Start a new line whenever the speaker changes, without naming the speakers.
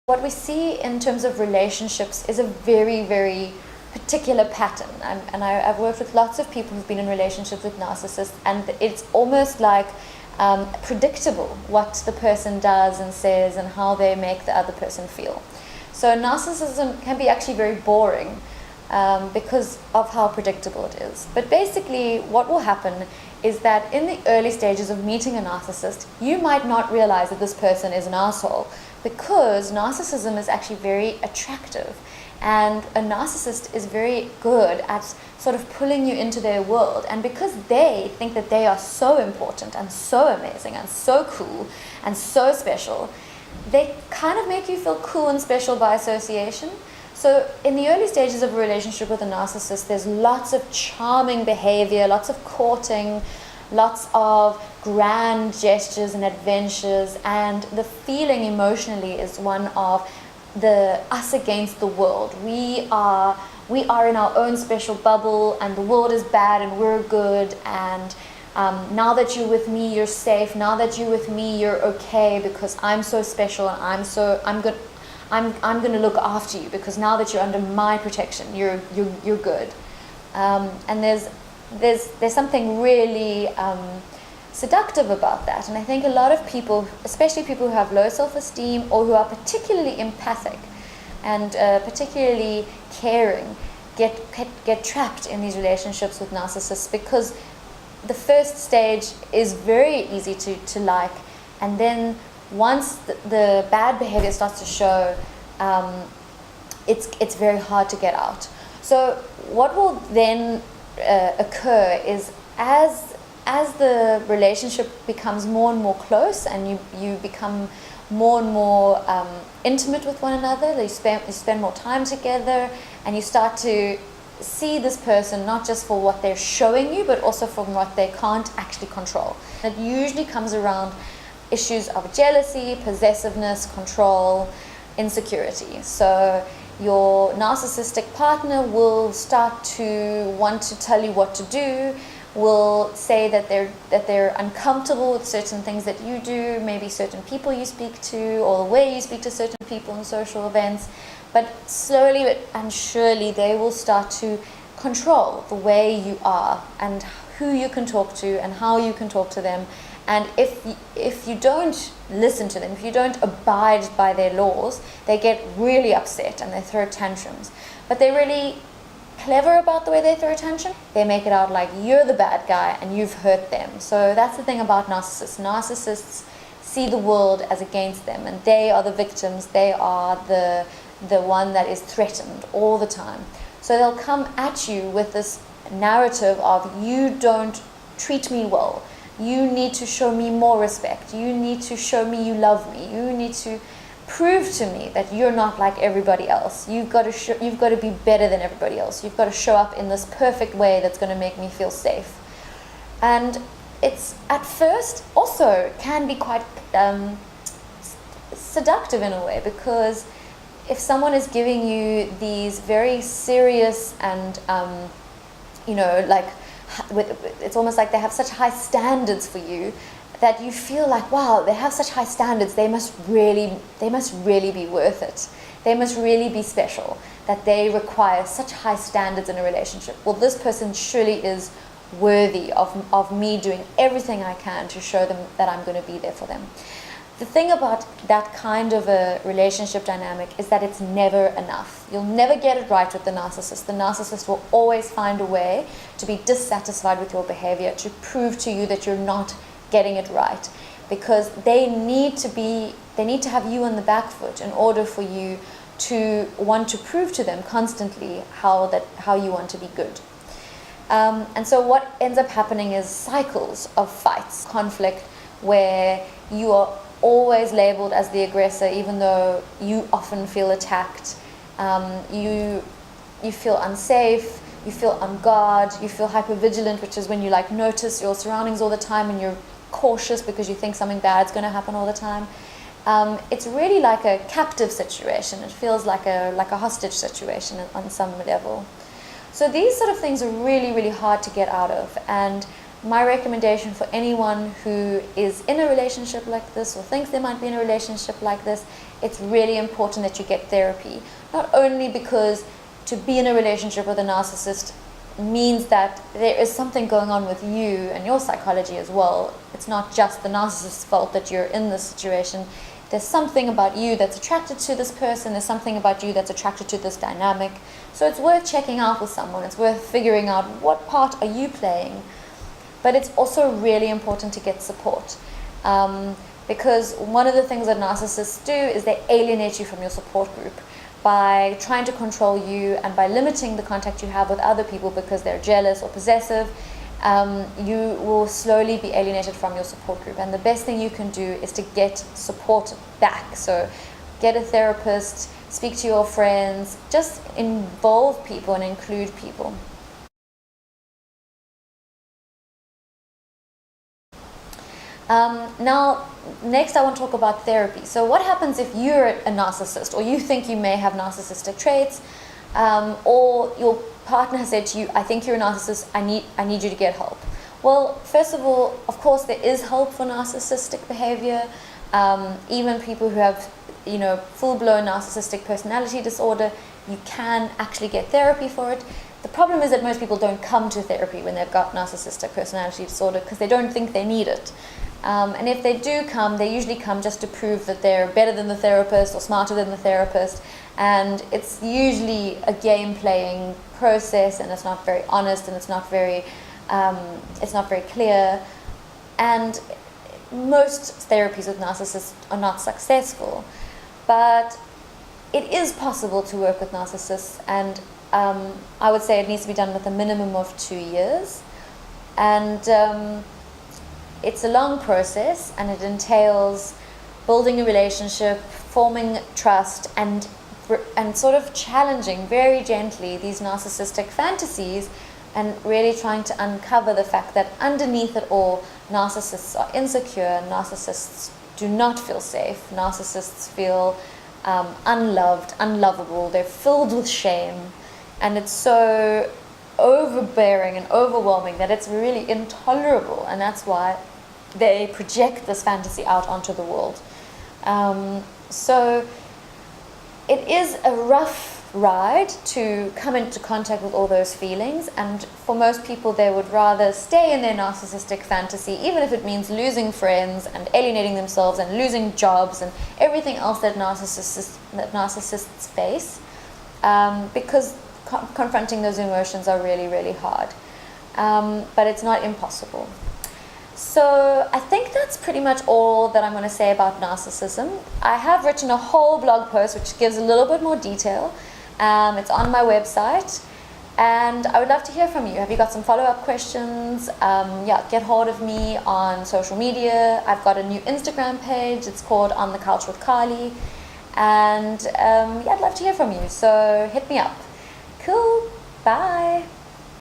What we see in terms of relationships is a very, very particular pattern. I've worked with lots of people who've been in relationships with narcissists, and it's almost like predictable what the person does and says and how they make the other person feel. So narcissism can be actually very boring because of how predictable it is. But basically what will happen is that in the early stages of meeting a narcissist, you might not realize that this person is an asshole, because narcissism is actually very attractive, and a narcissist is very good at sort of pulling you into their world. And because they think that they are so important and so amazing and so cool and so special, they kind of make you feel cool and special by association. So in the early stages of a relationship with a narcissist, there's lots of charming behavior, lots of courting, lots of grand gestures and adventures, and the feeling emotionally is one of the us against the world. We are in our own special bubble, and the world is bad and we're good, and now that you're with me, you're safe. Now that you're with me, you're okay, because I'm so special, and I'm going to look after you, because now that you're under my protection, you're good. And there's something really seductive about that. And I think a lot of people, especially people who have low self-esteem or who are particularly empathic and particularly caring, get trapped in these relationships with narcissists, because the first stage is very easy to like, and then once the bad behavior starts to show, it's very hard to get out. So what will then occur is, as the relationship becomes more and more close, and you become more and more intimate with one another, you spend more time together, and you start to see this person not just for what they're showing you, but also from what they can't actually control. It usually comes around issues of jealousy, possessiveness, control, insecurity. So your narcissistic partner will start to want to tell you what to do, will say that they're uncomfortable with certain things that you do, maybe certain people you speak to, or the way you speak to certain people in social events. But slowly and surely they will start to control the way you are and who you can talk to and how you can talk to them. And if you don't listen to them, if you don't abide by their laws, they get really upset and they throw tantrums. But they're really clever about the way they throw a tantrum. They make it out like you're the bad guy and you've hurt them. So that's the thing about narcissists. Narcissists see the world as against them, and they are the victims. They are the one that is threatened all the time. So they'll come at you with this narrative of, you don't treat me well. You need to show me more respect. You need to show me you love me. You need to prove to me that you're not like everybody else. You've got to be better than everybody else. You've got to show up in this perfect way that's going to make me feel safe. And it's at first also can be quite seductive in a way, because if someone is giving you these very serious and it's almost like they have such high standards for you, that you feel like, wow, they have such high standards, they must really be worth it. They must really be special, that they require such high standards in a relationship. Well, this person surely is worthy of me doing everything I can to show them that I'm going to be there for them. The thing about that kind of a relationship dynamic is that it's never enough. You'll never get it right with the narcissist. The narcissist will always find a way to be dissatisfied with your behavior, to prove to you that you're not getting it right, because they need to have you on the back foot in order for you to want to prove to them constantly how you want to be good. And so what ends up happening is cycles of fights, conflict, where you are always labeled as the aggressor, even though you often feel attacked. You feel unsafe, you you feel on guard, you feel hypervigilant, which is when you like notice your surroundings all the time and you're cautious because you think something bad's going to happen all the time. It's really like a captive situation. It feels like a hostage situation on some level. So these sort of things are really, really hard to get out of. And my recommendation for anyone who is in a relationship like this or thinks they might be in a relationship like this, it's really important that you get therapy. Not only because to be in a relationship with a narcissist means that there is something going on with you and your psychology as well. It's not just the narcissist's fault that you're in this situation. There's something about you that's attracted to this person. There's something about you that's attracted to this dynamic. So it's worth checking out with someone. It's worth figuring out what part are you playing. But it's also really important to get support. Because one of the things that narcissists do is they alienate you from your support group by trying to control you and by limiting the contact you have with other people because they're jealous or possessive. You will slowly be alienated from your support group, and the best thing you can do is to get support back. So get a therapist, speak to your friends, just involve people and include people. Now, next I want to talk about therapy. So what happens if you're a narcissist, or you think you may have narcissistic traits, or your partner has said to you, I think you're a narcissist, I need you to get help? Well, first of all, of course, there is help for narcissistic behavior. Even people who have, full-blown narcissistic personality disorder, you can actually get therapy for it. The problem is that most people don't come to therapy when they've got narcissistic personality disorder because they don't think they need it. And if they do come, they usually come just to prove that they're better than the therapist or smarter than the therapist. And it's usually a game-playing process, and it's not very honest, and it's not very clear. And most therapies with narcissists are not successful. But it is possible to work with narcissists, and I would say it needs to be done with a minimum of 2 years. And it's a long process, and it entails building a relationship, forming trust, and sort of challenging very gently these narcissistic fantasies, and really trying to uncover the fact that underneath it all, narcissists are insecure, narcissists do not feel safe, narcissists feel unloved, unlovable, they're filled with shame, and it's so overbearing and overwhelming that it's really intolerable, and that's why they project this fantasy out onto the world. So it is a rough ride to come into contact with all those feelings, and for most people they would rather stay in their narcissistic fantasy, even if it means losing friends and alienating themselves and losing jobs and everything else that narcissists face, because confronting those emotions are really, really hard. But it's not impossible. So I think that's pretty much all that I'm going to say about narcissism. I have written a whole blog post which gives a little bit more detail. It's on my website, and I would love to hear from you. Have you got some follow-up questions? Get hold of me on social media. I've got a new Instagram page. It's called On the Couch with Carly. And I'd love to hear from you. So hit me up. Cool. Bye.